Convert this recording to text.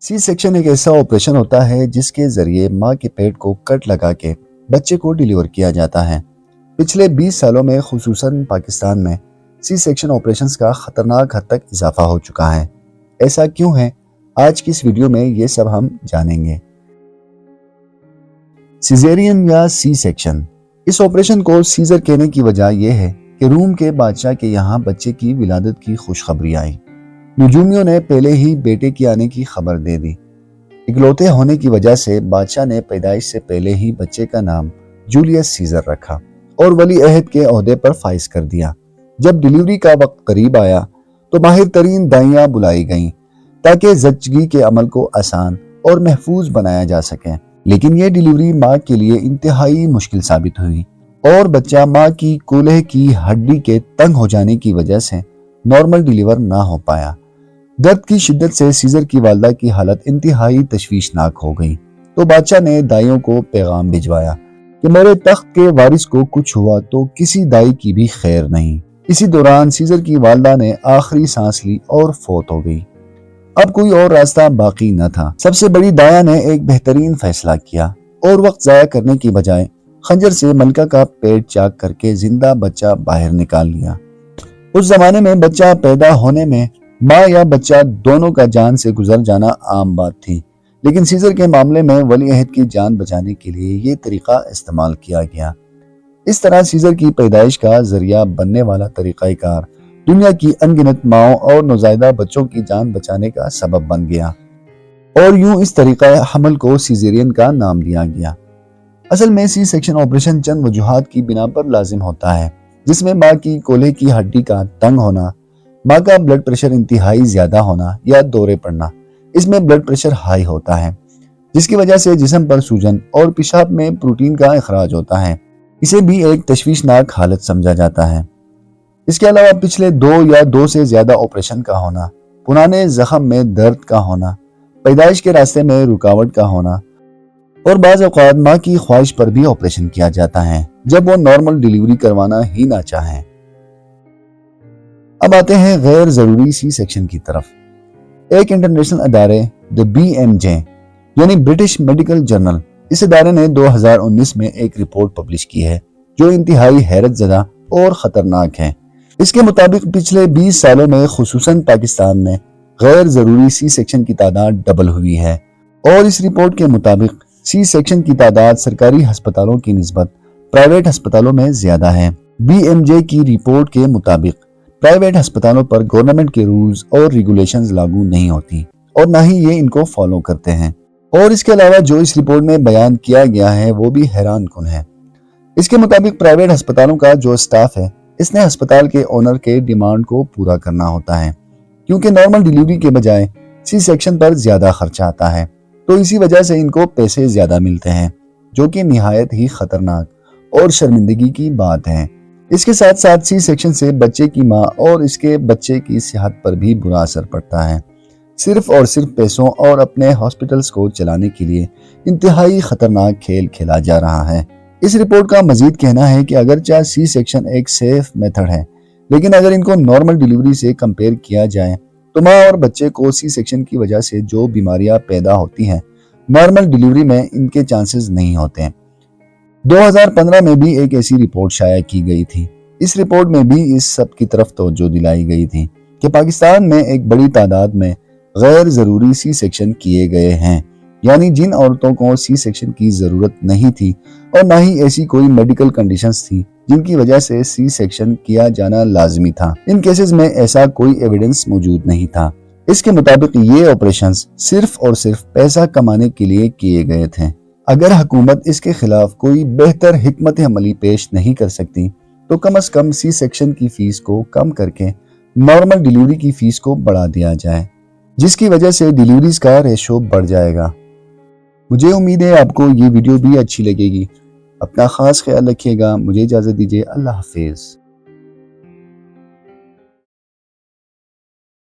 C section एक ऐसा operation होता है जिसके जरिए माँ के पेट को कट लगा के बच्चे को डिलीवर किया जाता है। पिछले 20 सालों में खुसूसन पाकिस्तान में सी सेक्शन ऑपरेशंस का खतरनाक हद तक इजाफा हो चुका है। ऐसा क्यों है, आज की इस वीडियो में ये सब हम जानेंगे। सिजेरियन या सी सेक्शन, इस ऑपरेशन को सीजर कहने की वजह यह है कि रूम के बादशाह के यहाँ बच्चे की विलादत की खुशखबरी आई। नजूमियों ने पहले ही बेटे की आने की खबर दे दी। इकलौते होने की वजह से बादशाह ने पैदाइश से पहले ही बच्चे का नाम जूलियस सीजर रखा और वली अहद के ओहदे पर फाइज कर दिया। जब डिलीवरी का वक्त करीब आया तो माहिर तरीन दाइयां बुलाई गईं ताकि जच्चगी के अमल को आसान और महफूज बनाया जा सके। लेकिन यह डिलीवरी माँ के लिए इंतहाई मुश्किल साबित हुई और बच्चा माँ की कूल्हे की हड्डी के तंग हो जाने की वजह से नॉर्मल डिलीवर ना हो पाया। दर्द की शिद्दत से सीजर की वालदा की हालत इंतहाई तशवीशनाक हो गई तो बादशाह ने दाइयों को पैगाम भिजवाया कि मेरे तख्त के वारिस को कुछ हुआ तो किसी दाई की भी खैर नहीं। इसी दौरान सीजर की वालदा ने आखिरी सांस ली और फौत हो गई। अब कोई और रास्ता बाकी न था। सबसे बड़ी दाया ने एक बेहतरीन फैसला किया और वक्त जाया करने की बजाय खंजर से मलका का पेट चाक करके जिंदा बच्चा बाहर निकाल लिया। उस जमाने में बच्चा पैदा होने में माँ या बच्चा दोनों का जान से गुजर जाना आम बात थी, लेकिन सीजर के मामले में वली अहद की जान बचाने के लिए ये तरीका इस्तेमाल किया गया। इस तरह सीजर की पैदाइश का जरिया बनने वाला तरीकाकार दुनिया की अनगिनत माओं और नौज़ायदा बच्चों की जान बचाने का सबब बन गया और यूं इस तरीका हमल को सीजेरियन का नाम दिया गया। असल में सी सेक्शन ऑपरेशन चंद वजूहात की बिना पर लाजिम होता है, जिसमें माँ की कोल्हे की हड्डी का तंग होना, माँ का ब्लड प्रेशर इंतहाई ज्यादा होना या दौरे पड़ना। इसमें ब्लड प्रेशर हाई होता है जिसकी वजह से जिस्म पर सूजन और पेशाब में प्रोटीन का इखराज होता है। इसे भी एक तशवीशनाक हालत समझा जाता है। इसके अलावा पिछले 2 या 2 से ज्यादा ऑपरेशन का होना, पुराने जख्म में दर्द का होना, पैदाइश के रास्ते में रुकावट का होना और बाज़ औक़ात माँ की ख्वाहिश पर भी ऑपरेशन किया जाता है जब वो नॉर्मल डिलीवरी करवाना ही ना चाहें। अब आते हैं गैर जरूरी सी सेक्शन की तरफ। एक इंटरनेशनल अदारे द BMJ यानी ब्रिटिश मेडिकल जर्नल, इस अदारे ने 2019 में एक रिपोर्ट पब्लिश की है जो इंतहाई हैरत ज़दा और ख़तरनाक है। इसके मुताबिक पिछले 20 सालों में खुसूसन पाकिस्तान में गैर जरूरी सी सेक्शन की तादाद डबल हुई है और इस रिपोर्ट के मुताबिक सी सेक्शन की तादाद सरकारी अस्पतालों की निस्बत प्राइवेट अस्पतालों में ज्यादा है। BMJ की रिपोर्ट के मुताबिक प्राइवेट अस्पतालों पर गवर्नमेंट के रूल्स और रेगुलेशंस लागू नहीं होती और ना ही ये इनको फॉलो करते हैं। और इसके अलावा जो इस रिपोर्ट में बयान किया गया है वो भी हैरान कुन है। इसके मुताबिक प्राइवेट अस्पतालों का जो स्टाफ है इसने अस्पताल के ओनर के डिमांड को पूरा करना होता है, क्योंकि नॉर्मल डिलीवरी के बजाय सी सेक्शन पर ज्यादा खर्चा आता है, तो इसी वजह से इनको पैसे ज्यादा मिलते हैं, जो कि निहायत ही खतरनाक और शर्मिंदगी की बात है। इसके साथ साथ सी सेक्शन से बच्चे की माँ और इसके बच्चे की सेहत पर भी बुरा असर पड़ता है। सिर्फ और सिर्फ पैसों और अपने हॉस्पिटल्स को चलाने के लिए इंतहाई खतरनाक खेल खेला जा रहा है। इस रिपोर्ट का मजीद कहना है कि अगरचे सी सेक्शन एक सेफ मेथड है, लेकिन अगर इनको नॉर्मल डिलीवरी से कंपेयर किया जाए तो माँ और बच्चे को सी सेक्शन की वजह से जो बीमारियां पैदा होती हैं नॉर्मल डिलीवरी में इनके चांसेस नहीं होते। 2015 में भी एक ऐसी रिपोर्ट शाया की गई थी। इस रिपोर्ट में भी इस सब की तरफ तवज्जो दिलाई गई थी कि पाकिस्तान में एक बड़ी तादाद में गैर जरूरी सी सेक्शन किए गए हैं, यानी जिन औरतों को सी सेक्शन की जरूरत नहीं थी और ना ही ऐसी कोई मेडिकल कंडीशंस थी जिनकी वजह से सी सेक्शन किया जाना लाजमी था। इन केसेस में ऐसा कोई एविडेंस मौजूद नहीं था। इसके मुताबिक ये ऑपरेशंस सिर्फ और सिर्फ पैसा कमाने के लिए किए गए थे। अगर हुकूमत इसके खिलाफ कोई बेहतर हिकमत अमली पेश नहीं कर सकती तो कम से कम सी सेक्शन की फीस को कम करके नॉर्मल डिलीवरी की फीस को बढ़ा दिया जाए, जिसकी वजह से डिलीवरीज का रेशो बढ़ जाएगा। मुझे उम्मीद है आपको ये वीडियो भी अच्छी लगेगी। अपना खास ख्याल रखिएगा। मुझे इजाज़त दीजिए। अल्लाह हाफिज़।